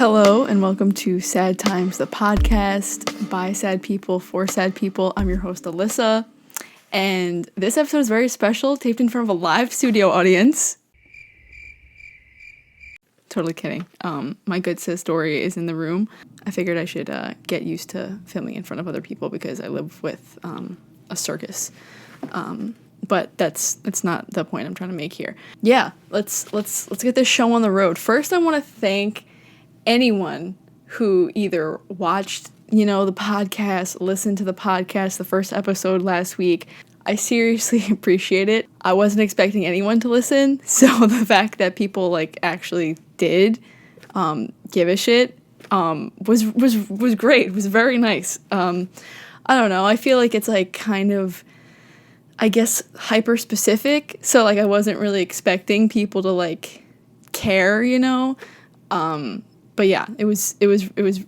Hello and welcome to Sad Times, the podcast by sad people for sad people. I'm your host, Alyssa, and this episode is very special, taped in front of a live studio audience. Totally kidding. My good sis Dory is in the room. I figured I should get used to filming in front of other people because I live with a circus. But that's not the point I'm trying to make here. Yeah, let's get this show on the road. First, I want to thank anyone who either watched, the podcast, listened to the podcast, the first episode last week. I seriously appreciate it. I wasn't expecting anyone to listen, so the fact that people actually did give a shit was great. It was very nice. I don't know. I feel like it's kind of, I guess, hyper specific. So I wasn't really expecting people to care, But yeah, it was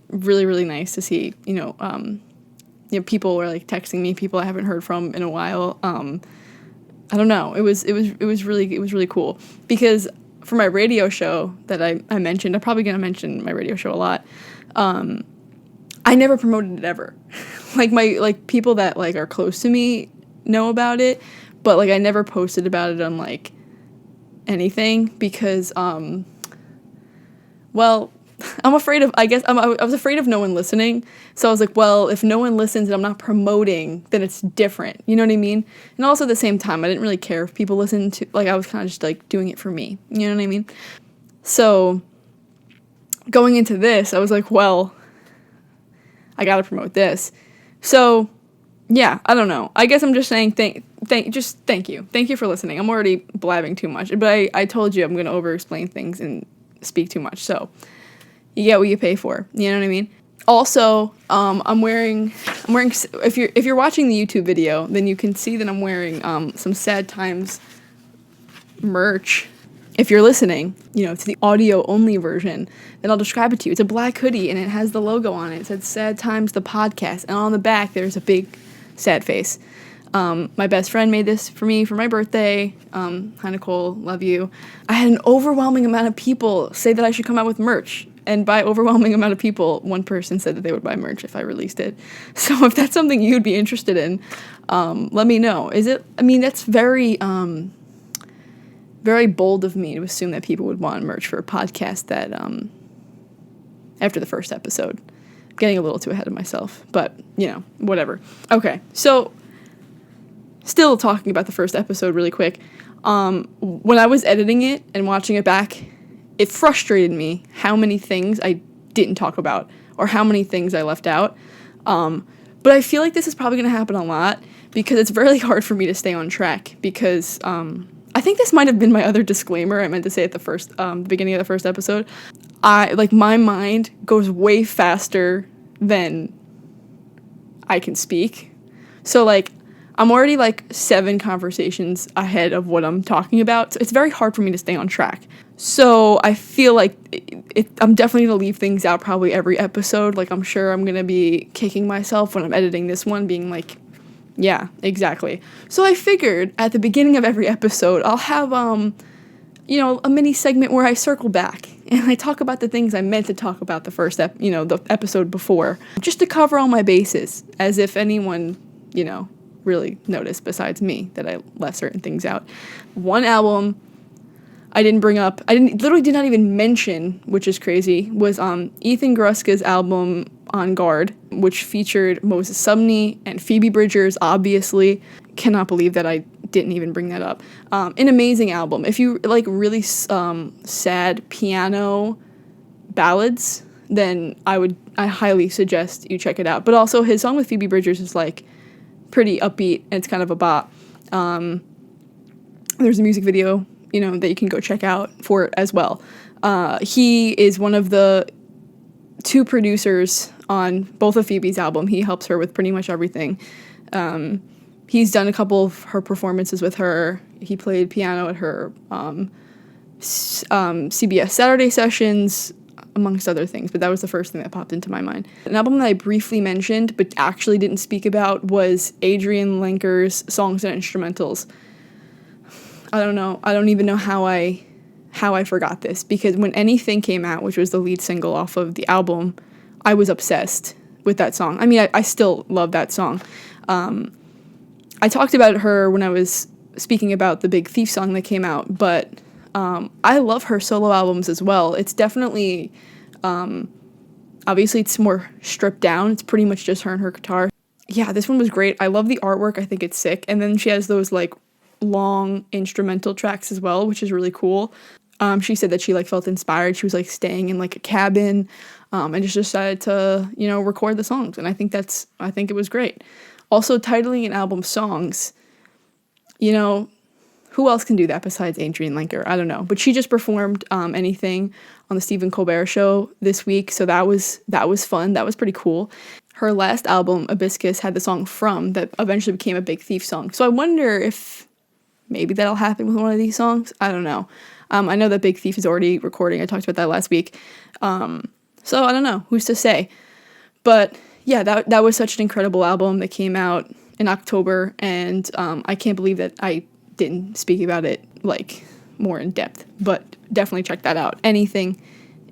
really, really nice to see, people were texting me, people I haven't heard from in a while. I don't know. It was really cool because for my radio show that I mentioned, I'm probably going to mention my radio show a lot. I never promoted it ever. My people that are close to me know about it, but I never posted about it on anything because I'm afraid of, I was afraid of no one listening. So I was if no one listens and I'm not promoting, then it's different. You know what I mean? And also at the same time, I didn't really care if people listened to, I was kind of just doing it for me. You know what I mean? So going into this, I was I got to promote this. So yeah, I don't know. I guess I'm just saying thank you. Thank you for listening. I'm already blabbing too much, but I told you I'm going to over-explain things and speak too much. So you get what you pay for. You know what I mean? Also, I'm wearing, if you're watching the YouTube video, then you can see that I'm wearing some Sad Times merch. If you're listening, to the audio only version, then I'll describe it to you. It's a black hoodie and it has the logo on it. It says Sad Times the podcast, and on the back there's a big sad face. My best friend made this for me for my birthday. Hi Nicole, love you. I had an overwhelming amount of people say that I should come out with merch. And by overwhelming amount of people, one person said that they would buy merch if I released it. So if that's something you'd be interested in, let me know. That's very, very bold of me to assume that people would want merch for a podcast that, after the first episode. I'm getting a little too ahead of myself, but, whatever. Okay, so still talking about the first episode really quick. When I was editing it and watching it back, it frustrated me how many things I didn't talk about or how many things I left out. But I feel like this is probably going to happen a lot because it's really hard for me to stay on track because I think this might have been my other disclaimer I meant to say at the beginning of the first episode. My mind goes way faster than I can speak. So I'm already 7 conversations ahead of what I'm talking about. So it's very hard for me to stay on track. So I feel I'm definitely going to leave things out probably every episode. I'm sure I'm going to be kicking myself when I'm editing this one, being yeah, exactly. So I figured at the beginning of every episode, I'll have, a mini segment where I circle back and I talk about the things I meant to talk about the episode before, just to cover all my bases, as if anyone, really noticed besides me that I left certain things out. One album I didn't bring up, literally did not even mention, which is crazy, was Ethan Gruska's album On Guard, which featured Moses Sumney and Phoebe Bridgers, obviously. Cannot believe that I didn't even bring that up. An amazing album. If you really sad piano ballads, then I highly suggest you check it out. But also his song with Phoebe Bridgers is pretty upbeat and it's kind of a bop. There's a music video that you can go check out for it as well. He is one of the 2 producers on both of Phoebe's album. He helps her with pretty much everything. He's done a couple of her performances with her. He played piano at her CBS Saturday sessions, amongst other things, but that was the first thing that popped into my mind. An album that I briefly mentioned but actually didn't speak about was Adrian Lenker's Songs and Instrumentals. I don't know. I don't even know how I How I Forgot This, because when Anything came out, which was the lead single off of the album, I was obsessed with that song. I mean, I still love that song. I talked about her when I was speaking about the Big Thief song that came out, but I love her solo albums as well. It's definitely, obviously it's more stripped down. It's pretty much just her and her guitar. Yeah, this one was great. I love the artwork. I think it's sick. And then she has those like long instrumental tracks as well, which is really cool. She said that she like felt inspired. She was like staying in like a cabin, and just decided to, record the songs. And I think it was great. Also, titling an album songs, who else can do that besides Adrienne Lenker? I don't know. But she just performed Anything on the Stephen Colbert Show this week, so that was fun. That was pretty cool. Her last album, Hibiscus, had the song From that eventually became a Big Thief song. So I wonder if maybe that'll happen with one of these songs. I don't know. I know that Big Thief is already recording. I talked about that last week. So I don't know. Who's to say? But yeah, that was such an incredible album that came out in October, and I can't believe that I didn't speak about it like more in depth. But definitely check that out. Anything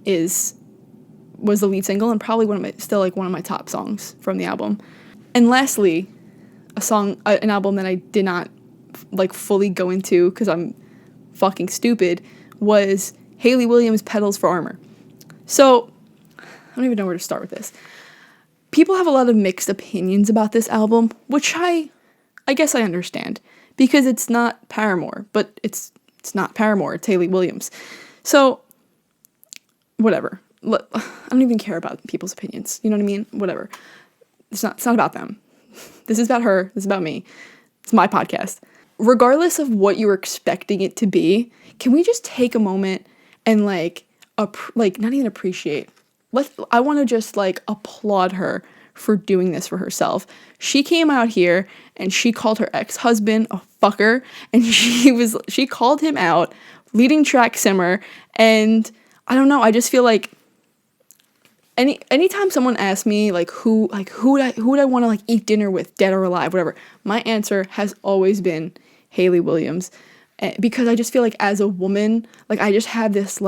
was the lead single and probably one of my top songs from the album. And lastly, an album that I did not like fully go into because I'm fucking stupid, was Hayley Williams' Petals for Armor. So I don't even know where to start with this. People have a lot of mixed opinions about this album, which I guess I understand, because it's not Paramore, but it's not Paramore, it's Hayley Williams. So whatever. I don't even care about people's opinions. You know what I mean? Whatever. It's not about them. This is about her. This is about me. It's my podcast. Regardless of what you're expecting it to be, can we just take a moment and not even appreciate? I want to just applaud her for doing this for herself. She came out here and she called her ex-husband a fucker, and she called him out, leading track Simmer, and I don't know, I just feel like anytime someone asks me who would I want to eat dinner with, dead or alive, whatever, my answer has always been Hayley Williams, because I just feel like as a woman, I just have this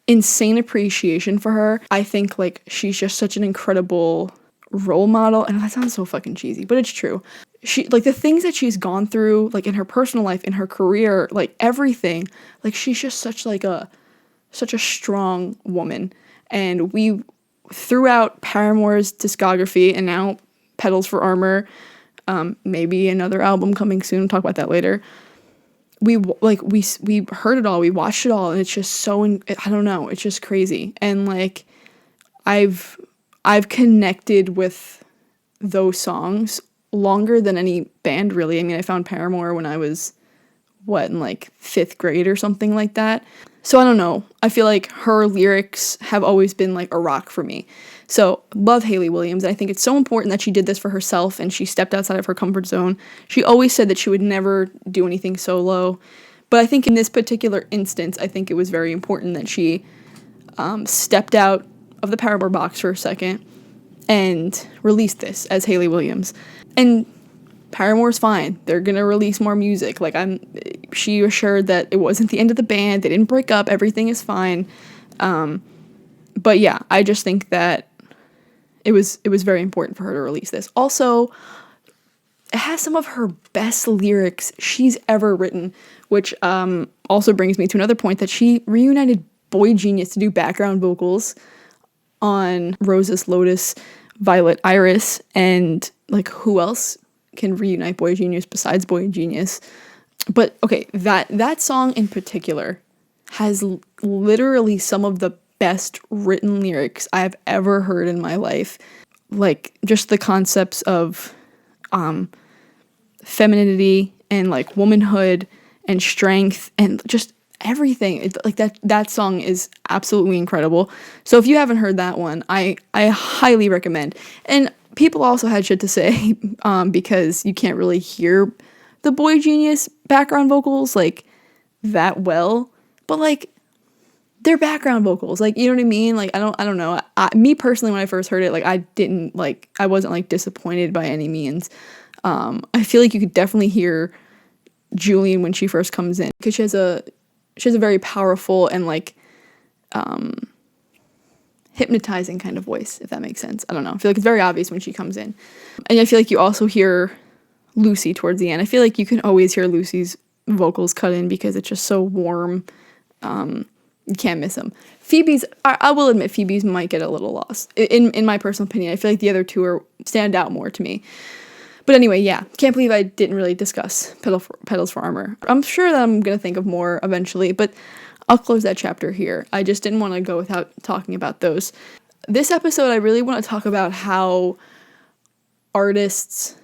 insane appreciation for her. I think she's just such an incredible role model, and that sounds so fucking cheesy, but it's true. She the things that she's gone through, in her personal life, in her career, everything, she's just such a strong woman. And we, throughout Paramore's discography, and now Petals for Armor, maybe another album coming soon, we'll talk about that later, we heard it all, we watched it all, and it's just so, I don't know, it's just crazy. And I've connected with those songs longer than any band, really. I mean, I found Paramore when I was, in 5th grade or something like that. So I don't know. I feel like her lyrics have always been a rock for me. So love Hayley Williams. I think it's so important that she did this for herself and she stepped outside of her comfort zone. She always said that she would never do anything solo. But I think in this particular instance, I think it was very important that she stepped out of the Paramore box for a second and released this as Hayley Williams. And Paramore's fine. They're gonna release more music. She assured that it wasn't the end of the band. They didn't break up. Everything is fine. But yeah, I just think that it was very important for her to release this. Also, it has some of her best lyrics she's ever written, which also brings me to another point, that she reunited Boy Genius to do background vocals on Roses, Lotus, Violet, Iris, and who else can reunite Boy Genius besides Boy Genius? But okay, that song in particular has literally some of the best written lyrics I've ever heard in my life. Just the concepts of femininity and womanhood and strength and just everything. That song is absolutely incredible. So if you haven't heard that one, I highly recommend. And people also had shit to say because you can't really hear the Boy Genius background vocals that well, but they're background vocals, you know what I mean? I don't know. Me personally, when I first heard it, I wasn't disappointed by any means. I feel like you could definitely hear Julian when she first comes in, because she has a she has a very powerful and like hypnotizing kind of voice, if that makes sense. I don't know. I feel like it's very obvious when she comes in. And I feel like you also hear Lucy towards the end. I feel like you can always hear Lucy's vocals cut in because it's just so warm. You can't miss them. Phoebe's, I will admit, Phoebe's might get a little lost. In my personal opinion, I feel like the other two stand out more to me. But anyway, yeah, can't believe I didn't really discuss Petals for Armor. I'm sure that I'm going to think of more eventually, but I'll close that chapter here. I just didn't want to go without talking about those. This episode, I really want to talk about how artists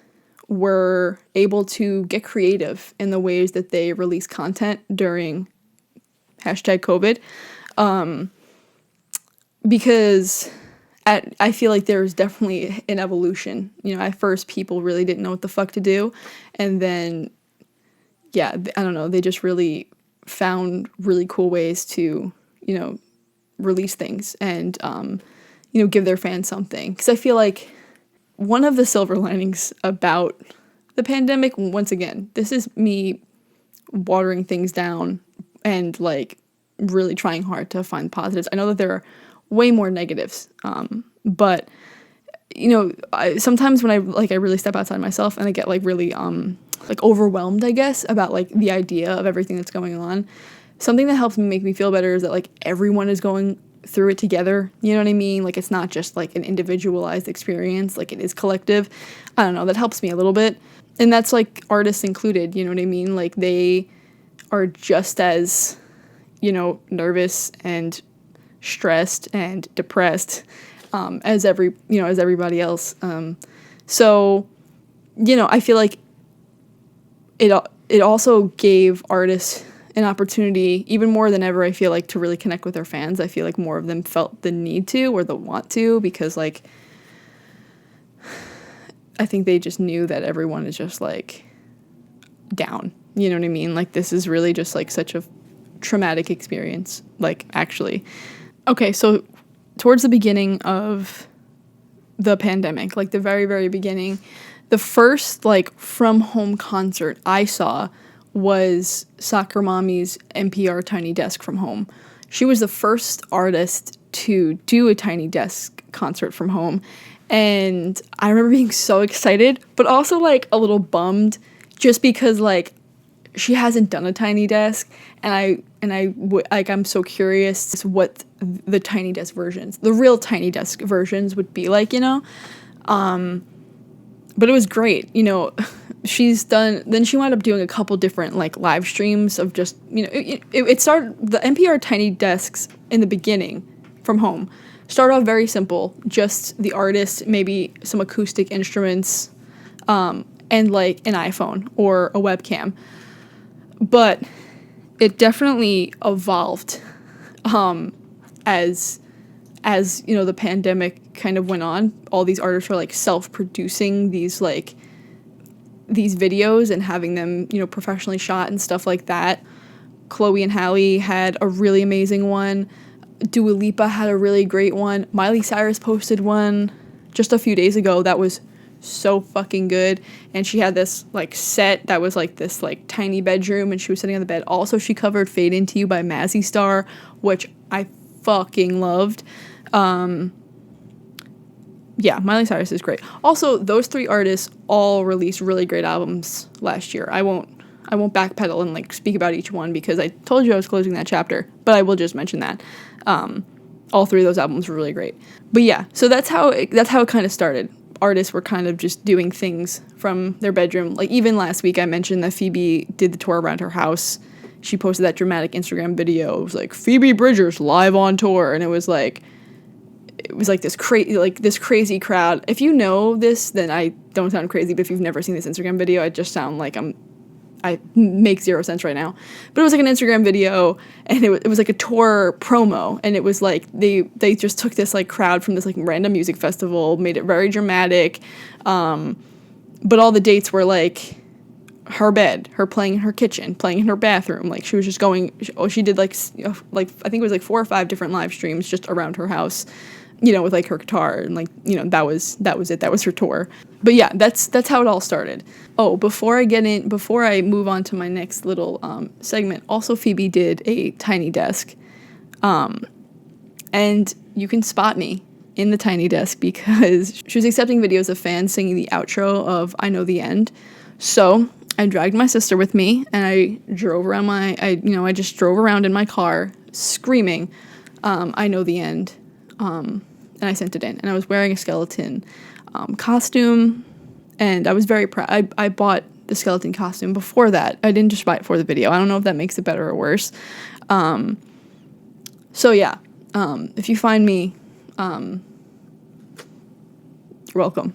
were able to get creative in the ways that they release content during #COVID. Because I feel like there was definitely an evolution. You know, at first people really didn't know what the fuck to do. And then, yeah, I don't know, they just really found really cool ways to, you know, release things and, you know, give their fans something. Because I feel like one of the silver linings about the pandemic, once again, this is me watering things down and, like, really trying hard to find positives. I know that there are way more negatives, but, you know, sometimes when I really step outside myself and I get, like, really, like, overwhelmed, I guess, about, like, the idea of everything that's going on, something that helps me make me feel better is that, like, everyone is going through it together, you know what I mean? Like, it's not just, like, an individualized experience, like, it is collective. I don't know, that helps me a little bit. And that's, like, artists included, you know what I mean? Like, they are just as, you know, nervous and stressed and depressed as everybody else. So, you know, I feel like it also gave artists an opportunity, even more than ever, I feel like, to really connect with their fans. I feel like more of them felt the need to or the want to, because, like, I think they just knew that everyone is just, like, down. You know what I mean? Like, this is really just, like, such a traumatic experience, like, actually. Okay, so towards the beginning of the pandemic, like, the very, very beginning, the first, like, from home concert I saw was Soccer Mommy's NPR Tiny Desk from home. She was the first artist to do a Tiny Desk concert from home, and I remember being so excited, but also, like, a little bummed, just because, like, she hasn't done a Tiny Desk, and I'm so curious what the Tiny Desk versions, the real Tiny Desk versions, would be like, you know. But it was great, you know. Then she wound up doing a couple different, like, live streams of just, you know, it started, the NPR Tiny Desks in the beginning from home started off very simple, just the artist, maybe some acoustic instruments, and, like, an iPhone or a webcam. But it definitely evolved as you know, the pandemic kind of went on. All these artists were, like, self-producing these videos and having them, you know, professionally shot and stuff like that. Chloe and Halle had a really amazing one. Dua Lipa had a really great one. Miley Cyrus posted one just a few days ago that was so fucking good, and she had this, like, set that was, like, this, like, tiny bedroom, and she was sitting on the bed. Also, she covered Fade Into You by Mazzy Star, which I fucking loved. Yeah, Miley Cyrus is great. Also, those three artists all released really great albums last year. I won't backpedal and, like, speak about each one because I told you I was closing that chapter, but I will just mention that. All three of those albums were really great. But yeah, so that's how it kind of started. Artists were kind of just doing things from their bedroom. Like, even last week I mentioned that Phoebe did the tour around her house. She posted that dramatic Instagram video. It was like, Phoebe Bridgers live on tour, and it was like this crazy crowd. If you know this, then I don't sound crazy, but if you've never seen this Instagram video, I just sound like I make zero sense right now. But it was like an Instagram video, and it was like a tour promo, and it was like they just took this, like, crowd from this, like, random music festival, made it very dramatic, but all the dates were, like, her bed, her playing in her kitchen, playing in her bathroom. Like, she was just going, she did, like, I think it was, like, 4 or 5 different live streams just around her house. with like her guitar, and like, that was it. That was her tour. But yeah, that's how it all started. Oh, before I move on to my next little segment, also Phoebe did a Tiny Desk. And you can spot me in the Tiny Desk because she was accepting videos of fans singing the outro of I Know the End. So I dragged my sister with me, and I drove around I just drove around in my car screaming, I Know the End. And I sent it in, and I was wearing a skeleton costume, and I was very proud. I bought the skeleton costume before that. I didn't just buy it for the video. I don't know if that makes it better or worse. So yeah, if you find me, you're welcome.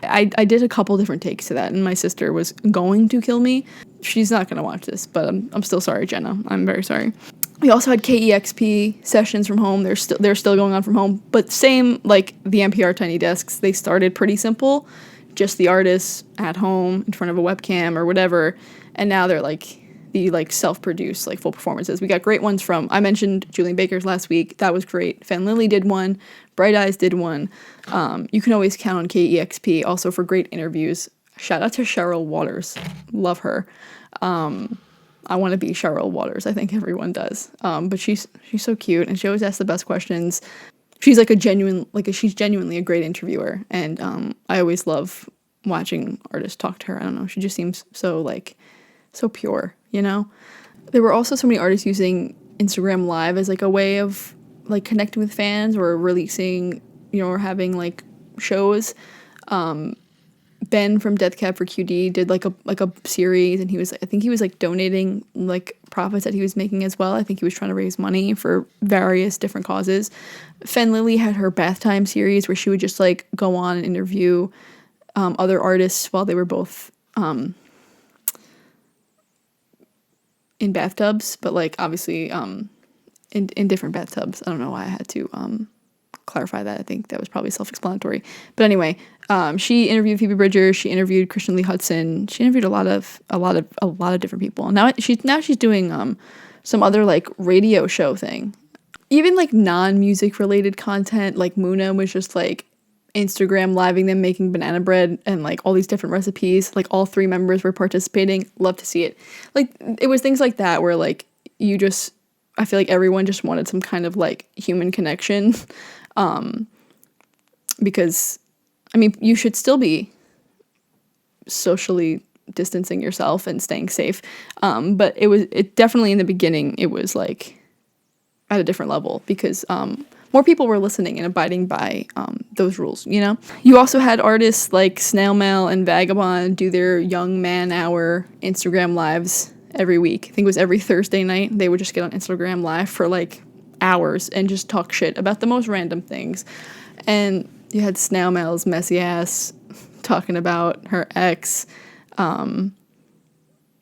I did a couple different takes to that, and my sister was going to kill me. She's not gonna watch this, but I'm still sorry, Jenna. I'm very sorry. We also had KEXP sessions from home. They're still going on from home, but same like the NPR Tiny Desks. They started pretty simple, just the artists at home in front of a webcam or whatever, and now they're like the like self-produced like full performances. We got great ones from, I mentioned Julian Baker's last week. That was great. Fan Lily did one. Bright Eyes did one. You can always count on KEXP also for great interviews. Shout out to Cheryl Waters. Love her. I want to be Cheryl Waters. I think everyone does. But she's so cute, and she always asks the best questions. She's like she's genuinely a great interviewer, and I always love watching artists talk to her. I don't know. She just seems so pure, There were also so many artists using Instagram Live as like a way of like connecting with fans or releasing, or having like shows. Ben from Death Cab for QD did like a series, and I think he was like donating like profits that he was making as well. I think he was trying to raise money for various different causes. Fen Lily had her bath time series where she would just like go on and interview other artists while they were both in bathtubs, but like obviously in different bathtubs. I don't know why I had to clarify that. I think that was probably self-explanatory. But anyway, she interviewed Phoebe Bridgers. She interviewed Christian Lee Hudson. She interviewed a lot of different people. Now she's doing some other like radio show thing. Even like non-music related content, like Muna was just like Instagram living them making banana bread and like all these different recipes. Like all three members were participating. Love to see it. Like it was things like that where like I feel like everyone just wanted some kind of like human connection. Because I mean, you should still be socially distancing yourself and staying safe. But it definitely in the beginning, it was like at a different level because, more people were listening and abiding by, those rules, You also had artists like Snail Mail and Vagabond do their Young Man Hour Instagram lives every week. I think it was every Thursday night. They would just get on Instagram live for like hours and just talk shit about the most random things. And you had Snail Mail's messy ass talking about her ex. And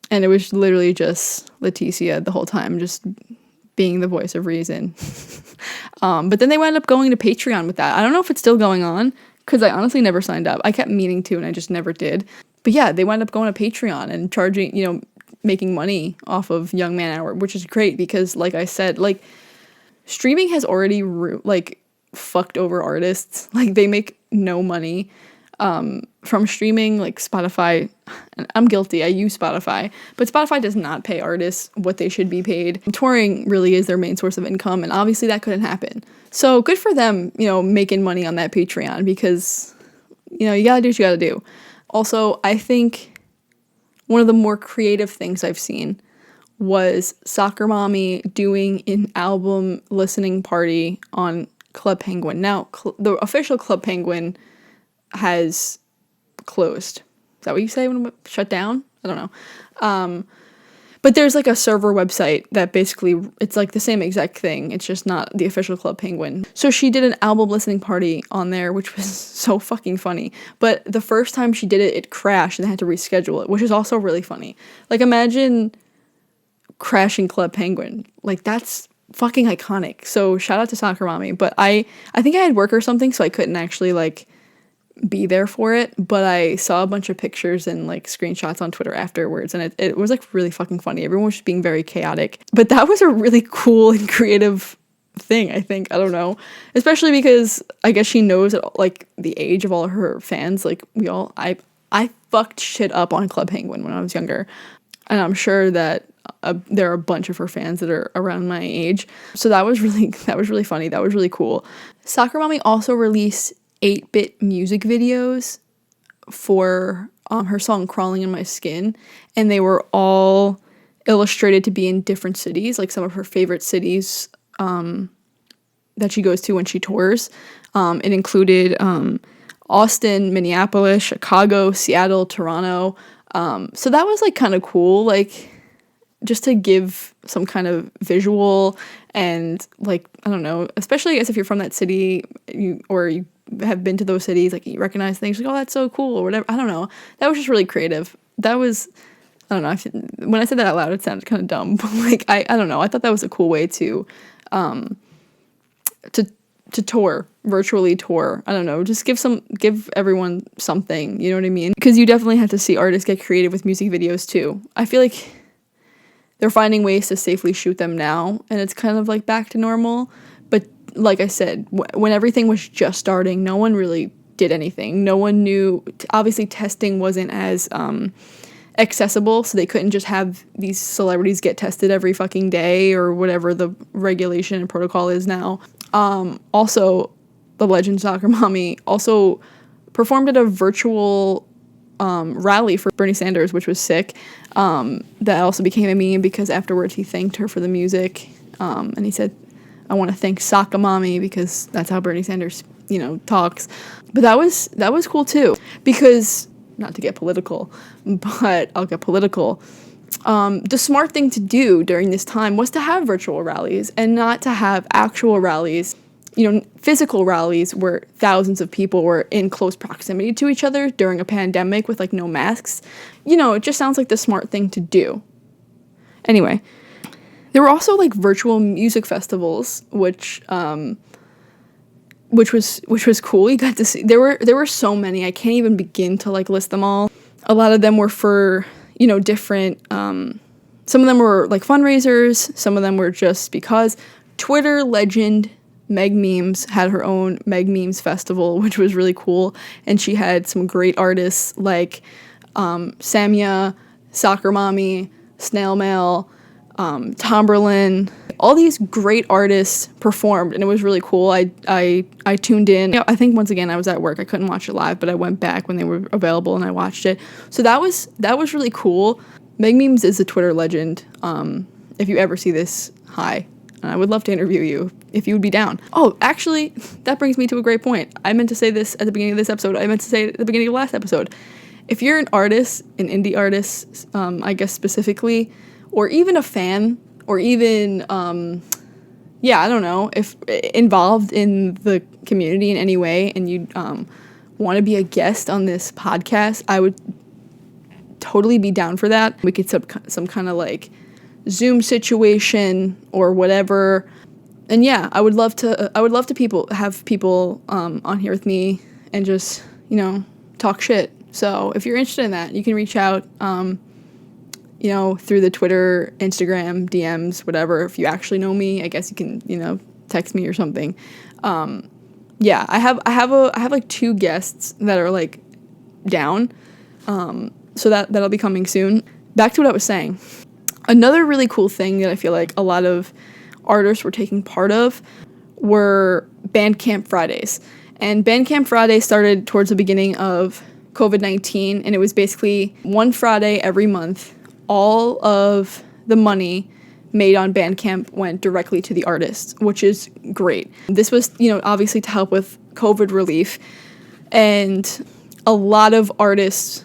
it was literally just Leticia the whole time, just being the voice of reason. But then they wound up going to Patreon with that. I don't know if it's still going on because I honestly never signed up. I kept meaning to and I just never did. But yeah, they wound up going to Patreon and charging, making money off of Young Man Hour, which is great because like I said, like streaming has already fucked over artists. Like they make no money from streaming. Like Spotify, and I'm guilty, I use Spotify, but Spotify does not pay artists what they should be paid. Touring really is their main source of income, and obviously that couldn't happen. So good for them, making money on that Patreon because, you gotta do what you gotta do. Also, I think one of the more creative things I've seen was Soccer Mommy doing an album listening party on Club Penguin. Now, the official Club Penguin has closed. Is that what you say when it shut down? I don't know. But there's like a server website that basically, it's like the same exact thing. It's just not the official Club Penguin. So she did an album listening party on there, which was so fucking funny. But the first time she did it, it crashed and they had to reschedule it, which is also really funny. Like imagine crashing Club Penguin. Like that's fucking iconic. So shout out to Soccer Mommy. But I think I had work or something, so I couldn't actually like be there for it, but I saw a bunch of pictures and like screenshots on Twitter afterwards, and it was like really fucking funny. Everyone was just being very chaotic, but that was a really cool and creative thing, I think. I don't know. Especially because I guess she knows, like, the age of all her fans. Like, I fucked shit up on Club Penguin when I was younger. And I'm sure that there are a bunch of her fans that are around my age. So that was really funny. That was really cool. Soccer Mommy also released 8-bit music videos for her song Crawling in My Skin. And they were all illustrated to be in different cities, like some of her favorite cities that she goes to when she tours. It included Austin, Minneapolis, Chicago, Seattle, Toronto. So that was like kind of cool, like just to give some kind of visual and like, I don't know, especially I guess if you're from that city you have been to those cities, like you recognize things like, oh, that's so cool or whatever. I don't know. That was just really creative. That was, I don't know. When I said that out loud, it sounded kind of dumb, but like, I don't know. I thought that was a cool way to tour, virtually tour. I don't know, just give everyone something, you know what I mean? Because you definitely have to see artists get creative with music videos too. I feel like they're finding ways to safely shoot them now, and it's kind of like back to normal. But like I said, when everything was just starting, no one really did anything. No one knew. Obviously, testing wasn't as accessible, so they couldn't just have these celebrities get tested every fucking day or whatever the regulation and protocol is now. Also, the legend Soccer Mommy also performed at a virtual rally for Bernie Sanders, which was sick. That also became a meme because afterwards he thanked her for the music, and he said, "I want to thank Soccer Mommy," because that's how Bernie Sanders, talks. But that was cool too, because not to get political, but I'll get political. The smart thing to do during this time was to have virtual rallies and not to have actual rallies, physical rallies where thousands of people were in close proximity to each other during a pandemic with like no masks. It just sounds like the smart thing to do. Anyway, there were also like virtual music festivals, which was cool. You got to see there were so many. I can't even begin to like list them all. A lot of them were for different, some of them were like fundraisers, some of them were just because. Twitter legend Meg Memes had her own Meg Memes festival, which was really cool, and she had some great artists like Samia, Soccer Mommy, Snail Mail, Tomberlin. All these great artists performed, and it was really cool. I tuned in. I think once again I was at work. I couldn't watch it live, but I went back when they were available and I watched it. So that was really cool. Meg Memes is a Twitter legend. If you ever see this, hi. I would love to interview you if you would be down. Oh, actually, that brings me to a great point. I meant to say this at the beginning of this episode. I meant to say it at the beginning of the last episode. If you're an artist, an indie artist, I guess specifically, or even a fan, or even, I don't know, if involved in the community in any way and you want to be a guest on this podcast, I would totally be down for that. We could set some kind of like Zoom situation or whatever. And yeah, I would love to have people on here with me and just, talk shit. So if you're interested in that, you can reach out, through the Twitter, Instagram, DMs, whatever. If you actually know me, I guess you can, text me or something. I have like 2 guests that are like down. So that'll be coming soon. Back to what I was saying. Another really cool thing that I feel like a lot of artists were taking part of were Bandcamp Fridays. And Bandcamp Friday started towards the beginning of COVID-19, and it was basically one Friday every month. All of the money made on Bandcamp went directly to the artists, which is great. This was, obviously to help with COVID relief. And a lot of artists,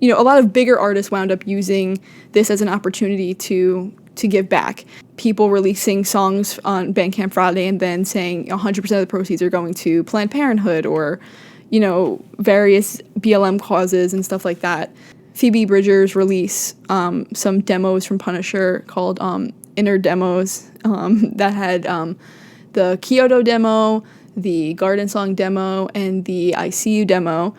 a lot of bigger artists wound up using this as an opportunity to give back. People releasing songs on Bandcamp Friday and then saying 100% of the proceeds are going to Planned Parenthood or, various BLM causes and stuff like that. Phoebe Bridgers released some demos from Punisher called Inner Demos that had the Kyoto demo, the Garden Song demo, and the I See You demo.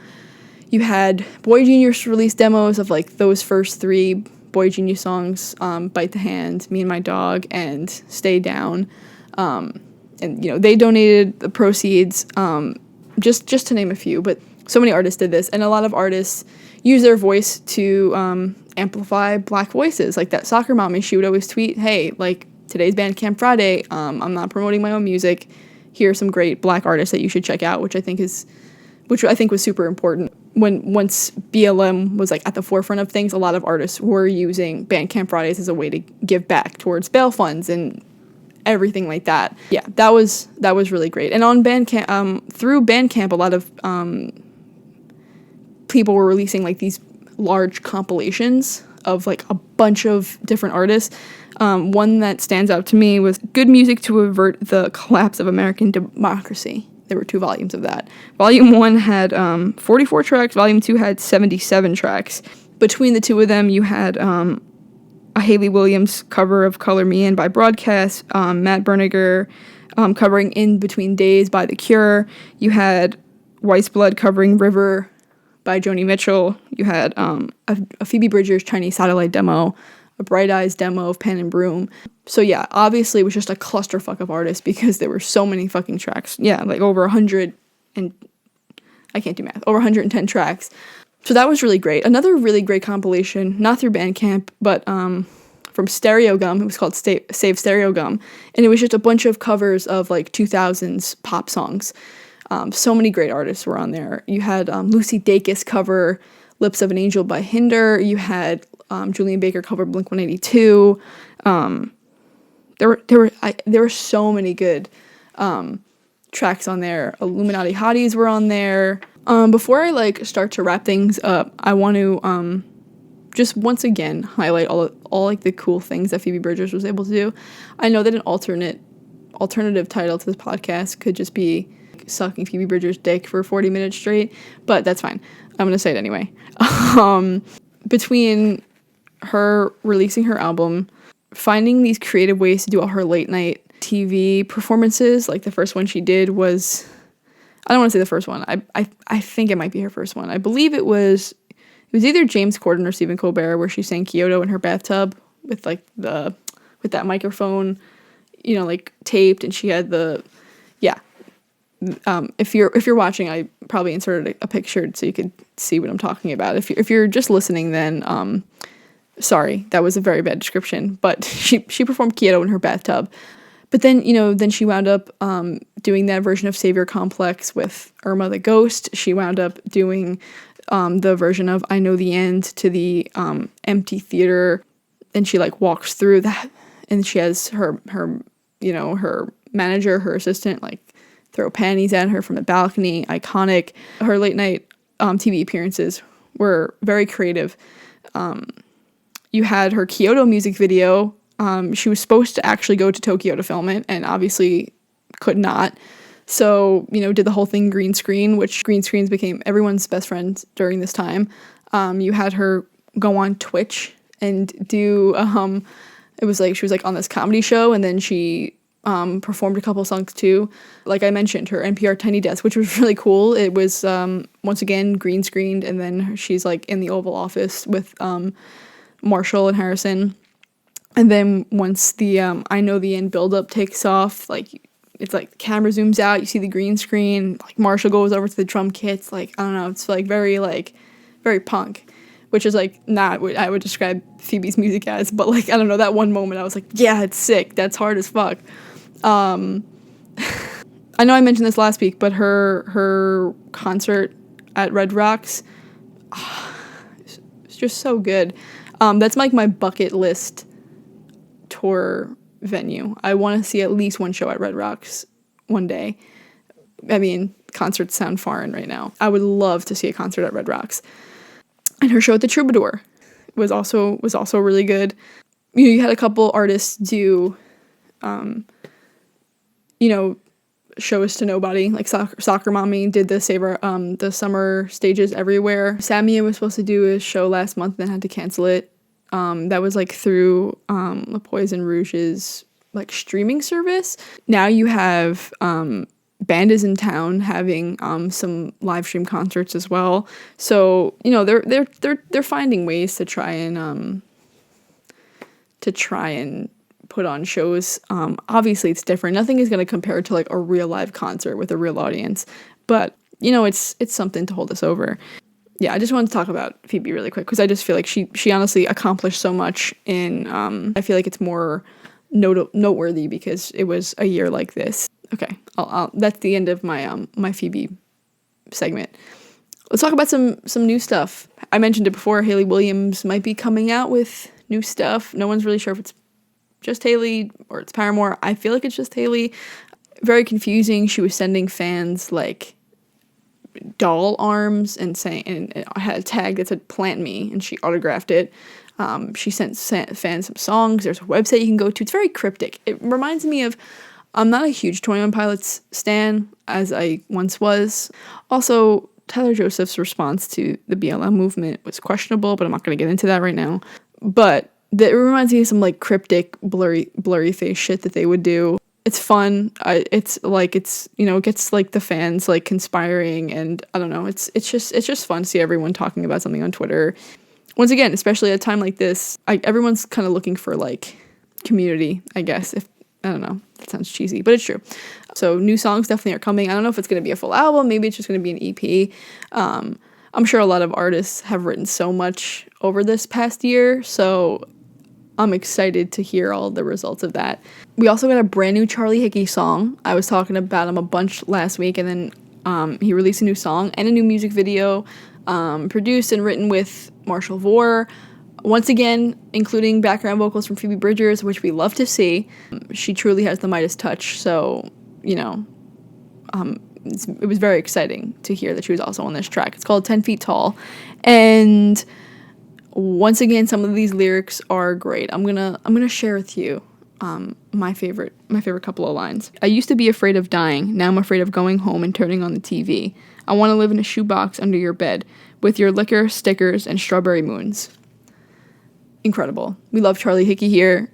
You had Boy Genius release demos of like those first 3 Boy Genius songs, Bite the Hand, Me and My Dog, and Stay Down. And and they donated the proceeds, just to name a few. But so many artists did this, and a lot of artists use their voice to amplify Black voices. Like that soccer mommy, she would always tweet, "Hey, like today's Bandcamp Friday. I'm not promoting my own music. Here are some great Black artists that you should check out," which I think was super important. Once BLM was like at the forefront of things, a lot of artists were using Bandcamp Fridays as a way to give back towards bail funds and everything like that. Yeah, that was really great. And on Bandcamp, through Bandcamp, a lot of people were releasing like these large compilations of like a bunch of different artists. One that stands out to me was Good Music to Avert the Collapse of American Democracy. There were 2 volumes of that. Volume 1 had 44 tracks. Volume 2 had 77 tracks. Between the 2 of them, you had a Haley Williams cover of Color Me In by Broadcast, Matt Berninger covering In Between Days by The Cure. You had White's Blood covering River by Joni Mitchell. You had a Phoebe Bridgers Chinese Satellite demo, a Bright Eyes demo of Pan and Broom. So yeah, obviously it was just a clusterfuck of artists because there were so many fucking tracks. Yeah, like over 100 and I can't do math. Over 110 tracks. So that was really great. Another really great compilation, not through Bandcamp, but from Stereo Gum. It was called Save Stereo Gum, and it was just a bunch of covers of like 2000s pop songs. So many great artists were on there. You had Lucy Dacus cover Lips of an Angel by Hinder. You had Julian Baker cover Blink-182. There were so many good tracks on there. Illuminati Hotties were on there. Before I like start to wrap things up, I want to just once again highlight all like the cool things that Phoebe Bridgers was able to do. I know that an alternative title to this podcast could just be sucking Phoebe Bridgers' dick for 40 minutes straight, but that's fine. I'm gonna say it anyway. Between her releasing her album, finding these creative ways to do all her late night TV performances, like the first one she did was, I don't want to say the first one. I think it might be her first one. I believe it was either James Corden or Stephen Colbert, where she sang Kyoto in her bathtub with like with that microphone, like taped, and she had if you're watching, I probably inserted a picture so you could see what I'm talking about. If you're just listening, then sorry, that was a very bad description. But she performed Kyoto in her bathtub. But then, then she wound up doing that version of Savior Complex with Irma the Ghost. She wound up doing the version of I Know the End to the empty theater. And she like walks through that, and she has her manager, her assistant, like throw panties at her from the balcony. Iconic. Her late night TV appearances were very creative. You had her Kyoto music video. She was supposed to actually go to Tokyo to film it, and obviously could not. So, did the whole thing green screen, which green screens became everyone's best friend during this time. You had her go on Twitch and do, it was like, she was like on this comedy show, and then she performed a couple songs too. Like I mentioned, her NPR Tiny Desk, which was really cool. It was, once again, green screened, and then she's like in the Oval Office with Marshall and Harrison. And then once the I Know the End build-up takes off, like, it's like the camera zooms out, you see the green screen, like Marshall goes over to the drum kits, like, I don't know, it's like very punk, which is like not what I would describe Phoebe's music as, but like, I don't know, that one moment I was like, yeah, it's sick, that's hard as fuck. I know I mentioned this last week, but her concert at Red Rocks, it's just so good. That's like my bucket list tour venue. I want to see at least one show at Red Rocks one day. I mean, concerts sound foreign right now. I would love to see a concert at Red Rocks. And her show at the Troubadour was also really good. You had a couple artists do, Show Us to Nobody, like Soccer Mommy did the summer stages everywhere. Samia was supposed to do a show last month and then had to cancel it. That was like through Le Poison Rouge's like streaming service. Now you have Band Is in Town having some live stream concerts as well. So they're finding ways to try and put on shows. Obviously, it's different. Nothing is going to compare to like a real live concert with a real audience, but it's something to hold us over. Yeah, I just wanted to talk about Phoebe really quick because I just feel like she honestly accomplished so much, and I feel like it's more noteworthy because it was a year like this. Okay, that's the end of my my Phoebe segment. Let's talk about some new stuff. I mentioned it before. Hayley Williams might be coming out with new stuff. No one's really sure if it's just Hayley or it's Paramore. I feel like it's just Hayley. Very confusing. She was sending fans like doll arms and saying, and I had a tag that said "Plant Me," and she autographed it. She sent fans some songs. There's a website you can go to. It's very cryptic. It reminds me of, I'm not a huge 21 Pilots stan as I once was. Also, Tyler Joseph's response to the BLM movement was questionable, but I'm not going to get into that right now. But it reminds me of some like cryptic, blurry face shit that they would do. It's fun. It gets like the fans like conspiring, and I don't know. It's just fun to see everyone talking about something on Twitter. Once again, especially at a time like this, everyone's kind of looking for like community, I guess. If I don't know, that sounds cheesy, but it's true. So new songs definitely are coming. I don't know if it's going to be a full album. Maybe it's just going to be an EP. I'm sure a lot of artists have written so much over this past year, so I'm excited to hear all the results of that. We also got a brand new Charlie Hickey song. I was talking about him a bunch last week, and then he released a new song and a new music video, produced and written with Marshall Vore. Once again, including background vocals from Phoebe Bridgers, which we love to see. She truly has the Midas touch, so, it was very exciting to hear that she was also on this track. It's called 10 Feet Tall, and once again, some of these lyrics are great. I'm gonna share with you my favorite couple of lines. I used to be afraid of dying. Now I'm afraid of going home and turning on the TV. I want to live in a shoebox under your bed with your liquor, stickers, and strawberry moons. Incredible. We love Charlie Hickey here.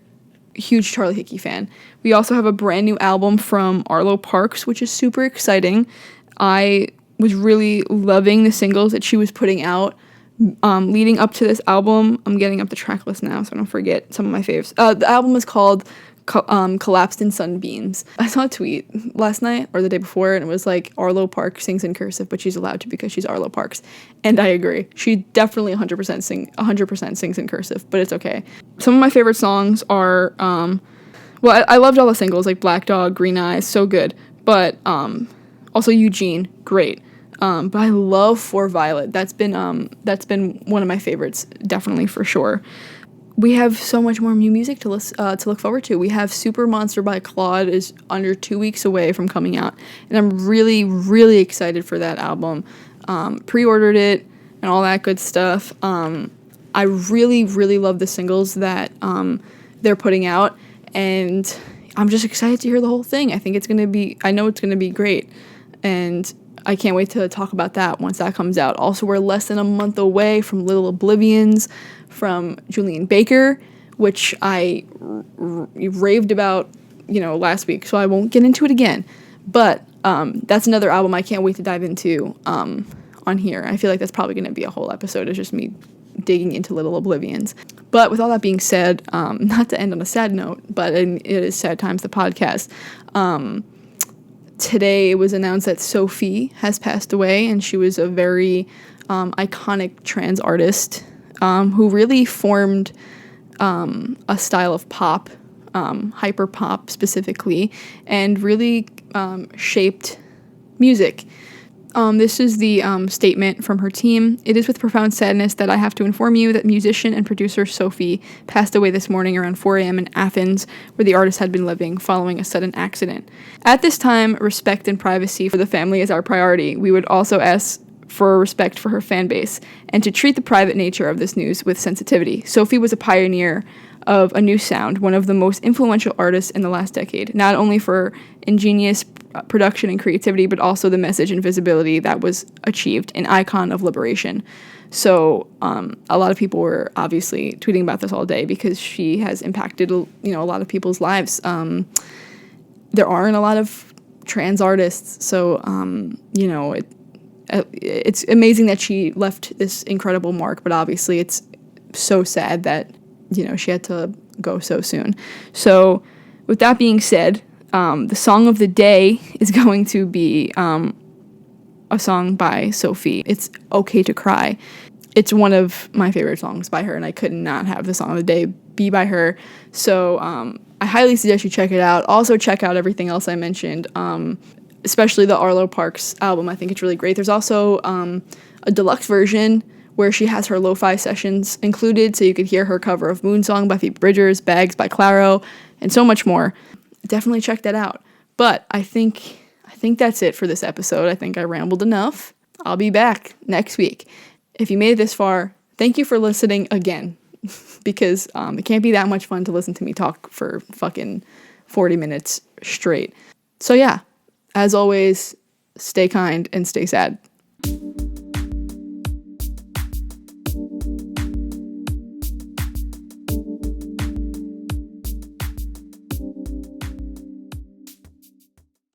Huge Charlie Hickey fan. We also have a brand new album from Arlo Parks, which is super exciting. I was really loving the singles that she was putting out leading up to this album. I'm getting up the track list now so I don't forget some of my faves. The album is called Collapsed in Sunbeams. I saw a tweet last night or the day before, and it was like, Arlo Parks sings in cursive, but she's allowed to because she's Arlo Parks. And I agree. She definitely 100% sings in cursive, but it's okay. Some of my favorite songs are, I loved all the singles, like Black Dog, Green Eyes, so good. But also Eugene, great. But I love For Violet. That's been one of my favorites, definitely for sure. We have so much more new music to look forward to. We have Super Monster by Claude is under 2 weeks away from coming out, and I'm really, really excited for that album. Pre-ordered it and all that good stuff. I really, really love the singles that they're putting out, and I'm just excited to hear the whole thing. I know it's gonna be great, and I can't wait to talk about that once that comes out. Also, we're less than a month away from Little Oblivions from Julian Baker, which I raved about, last week, so I won't get into it again. But that's another album I can't wait to dive into on here. I feel like that's probably going to be a whole episode. It's just me digging into Little Oblivions. But with all that being said, not to end on a sad note, but it is Sad Times, the podcast. Today it was announced that Sophie has passed away, and she was a very iconic trans artist who really formed a style of pop, hyper pop specifically, and really shaped music. This is the statement from her team. It is with profound sadness that I have to inform you that musician and producer Sophie passed away this morning around 4 a.m. in Athens, where the artist had been living following a sudden accident. At this time, respect and privacy for the family is our priority. We would also ask for respect for her fan base and to treat the private nature of this news with sensitivity. Sophie was a pioneer of a new sound, one of the most influential artists in the last decade, not only for ingenious production and creativity, but also the message and visibility that was achieved, an icon of liberation. So a lot of people were obviously tweeting about this all day because she has impacted, a lot of people's lives. There aren't a lot of trans artists, so it's amazing that she left this incredible mark, but obviously it's so sad that she had to go so soon. So with that being said, the song of the day is going to be a song by Sophie. It's Okay to Cry. It's one of my favorite songs by her, and I could not have the song of the day be by her. So I highly suggest you check it out. Also check out everything else I mentioned, especially the Arlo Parks album. I think it's really great. There's also a deluxe version where she has her lo-fi sessions included, so you could hear her cover of Moonsong by Phoebe Bridgers, Bags by Claro, and so much more. Definitely check that out. But I think that's it for this episode. I think I rambled enough. I'll be back next week. If you made it this far, thank you for listening again, because it can't be that much fun to listen to me talk for fucking 40 minutes straight. So yeah, as always, stay kind and stay sad.